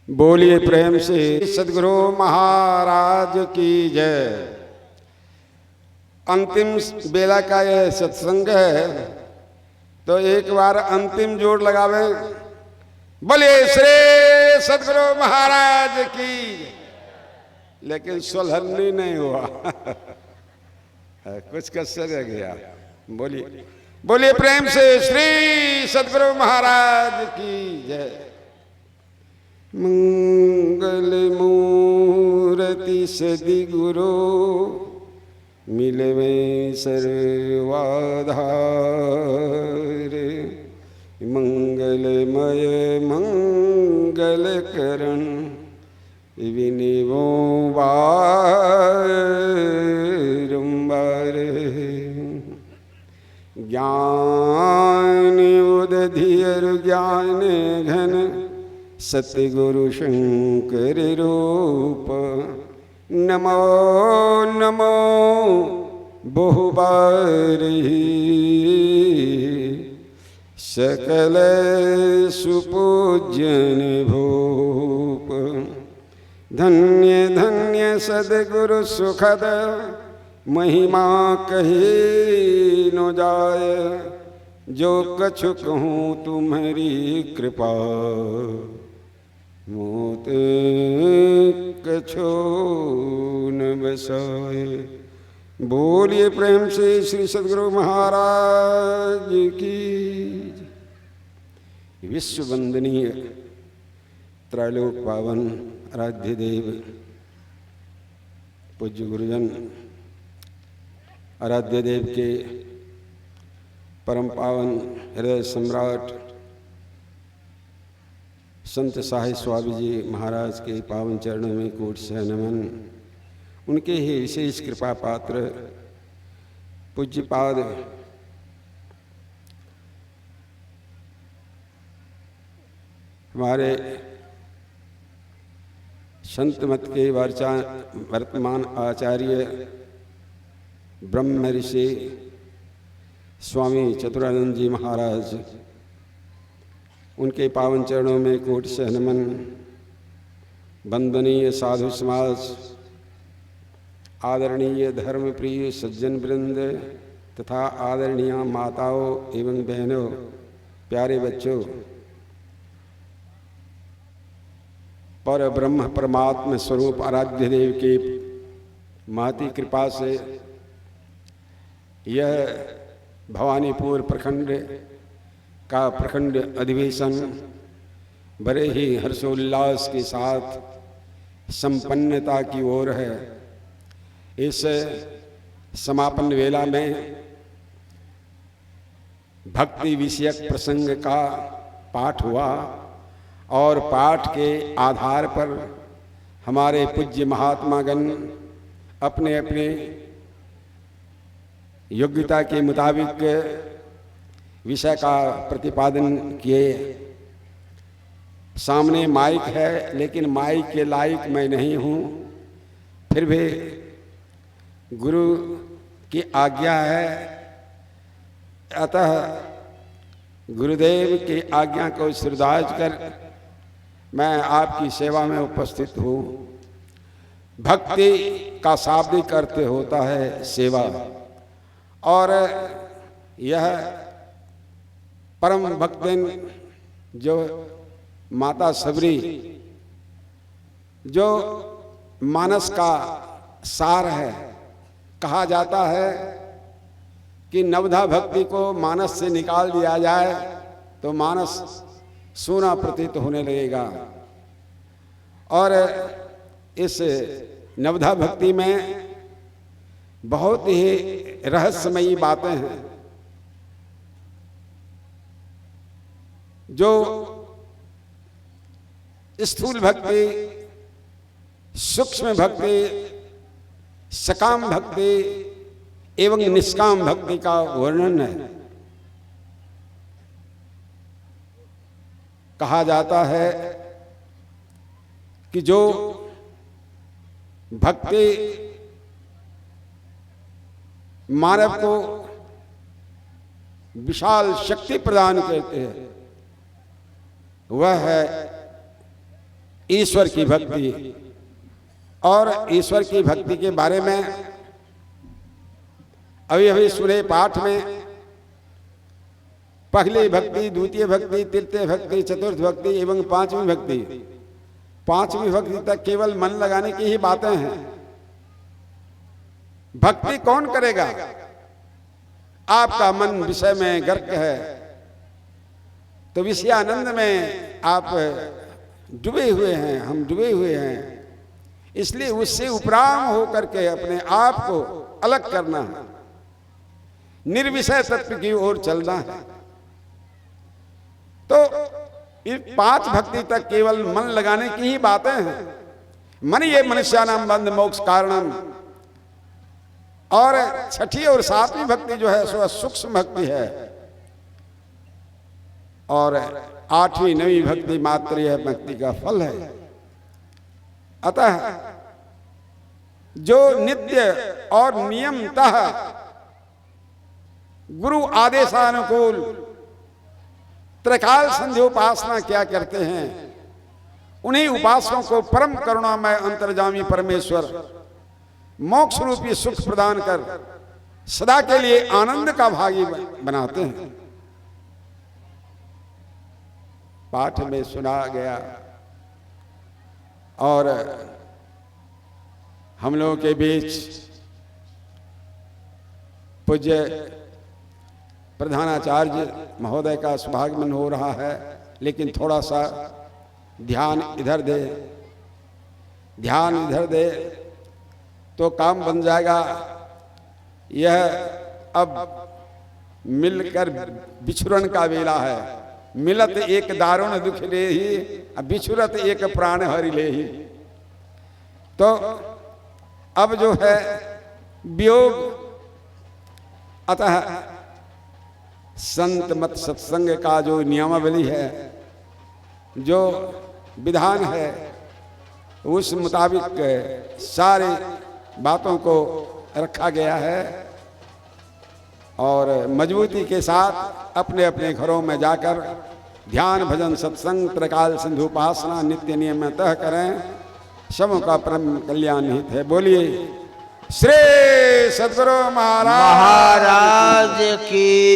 बोलिए प्रेम से सदगुरु महाराज की जय। अंतिम बेला का यह सत्संग है, तो एक बार अंतिम जोड़ लगावे। बोलिए श्री सदगुरु महाराज की। लेकिन सुलहनी नहीं हुआ कुछ कसर रह गया। बोलिए बोलिए प्रेम से श्री सदगुरु महाराज की जय। मंगल मूर्ति सदि गुरु मिलवे सर्वाधार। मंगलमय मंगल करण विनिवो बारंबार। ज्ञान उदधियर ज्ञान घन सतगुरु शंकर रूप। नमो नमो बहुबार सकल सुपूजन भूप। धन्य धन्य सदगुरु सुखद महिमा कही न जाय। जो कछु कहूँ तुम्हारी कृपा मोते कछो न बसाए। बोलिए प्रेम से श्री सदगुरु महाराज की। विश्व वंदनीय त्रैलोक पावन आराध्य देव पूज्य गुरुजन आराध्य देव के परम पावन हृदय सम्राट संत साहिब स्वामी जी महाराज के पावन चरणों में कोट से नमन। उनके ही विशेष कृपा पात्र पूज्यपाद हमारे संत मत के वर्तमान आचार्य ब्रह्म ऋषि स्वामी चतुरानंद जी महाराज, उनके पावन चरणों में कोट से नमन। वंदनीय साधु समाज, आदरणीय धर्म प्रिय सज्जन वृंद तथा आदरणीय माताओं एवं बहनों, प्यारे बच्चों, पर ब्रह्म परमात्म स्वरूप आराध्य देव के महती कृपा से यह भवानीपुर प्रखंड का प्रखंड अधिवेशन बड़े ही हर्षोल्लास के साथ संपन्नता की ओर है। इस समापन वेला में भक्ति विषयक प्रसंग का पाठ हुआ और पाठ के आधार पर हमारे पूज्य महात्मागण अपने अपने योग्यता के मुताबिक विषय का प्रतिपादन किए। सामने माइक है, लेकिन माइक के लायक मैं नहीं हूँ, फिर भी गुरु की आज्ञा है, अतः गुरुदेव की आज्ञा को श्रद्धाज कर मैं आपकी सेवा में उपस्थित हूँ। भक्ति का शाब्दिक अर्थ होता है सेवा, और यह परम भक्तन जो माता सबरी, जो मानस का सार है, कहा जाता है कि नवधा भक्ति को मानस से निकाल दिया जाए तो मानस सूना प्रतीत होने लगेगा। और इस नवधा भक्ति में बहुत ही रहस्यमयी बातें हैं। जो स्थूल भक्ति, सूक्ष्म भक्ति, सकाम भक्ति एवं निष्काम भक्ति का वर्णन है। कहा जाता है कि जो भक्ति मानव को विशाल शक्ति प्रदान करते हैं, वह है ईश्वर की भक्ति। और ईश्वर की भक्ति के बारे में अभी अभी सुने पाठ में पहली भक्ति, द्वितीय भक्ति, तृतीय भक्ति, चतुर्थ भक्ति एवं पांचवी भक्ति। पांचवी भक्ति तक केवल मन लगाने की ही बातें हैं। भक्ति कौन करेगा? आपका मन विषय में गर्क है तो विषयानंद में आप डूबे हुए हैं, हम डूबे हुए हैं। इसलिए उससे उपराम होकर के अपने आप को अलग करना है, निर्विषय तत्व की ओर चलना है। तो इस पांच भक्ति तक केवल मन लगाने की ही बातें हैं। मन ये मनुष्यानाम बंध मोक्ष कारणम। और छठी और सातवीं भक्ति जो है सो सूक्ष्म भक्ति है, और आठवीं नवीं भक्ति मात्र यह भक्ति का फल है। अतः जो नित्य और नियमतः गुरु आदेशानुकूल त्रिकाल संध्योपासना क्या करते हैं, उन्हीं उपासकों को परम करुणामय अंतर्जामी परमेश्वर मोक्ष रूपी सुख प्रदान कर सदा के लिए आनंद का भागी बनाते हैं। पाठ में सुना गया और हम लोगों के बीच पूज्य प्रधानाचार्य महोदय का शुभागमन हो रहा है, लेकिन थोड़ा सा ध्यान इधर दे, ध्यान इधर दे तो काम बन जाएगा। यह अब मिलकर बिछुरन का वेला है। मिलत एक दारुण दुख ले ही, बिछुरत एक प्राण हरि ले ही। तो अब जो है वियोग, अतः संत मत सत्संग का जो नियमावली है, जो विधान है, उस मुताबिक सारी बातों को रखा गया है। और मजबूती के साथ अपने अपने घरों में जाकर ध्यान भजन सत्संग त्रिकाल सिंधुपासना नित्य नियमतः करें। सबों का परम कल्याण निहित है। बोलिए श्री सद्गुरु महाराज की।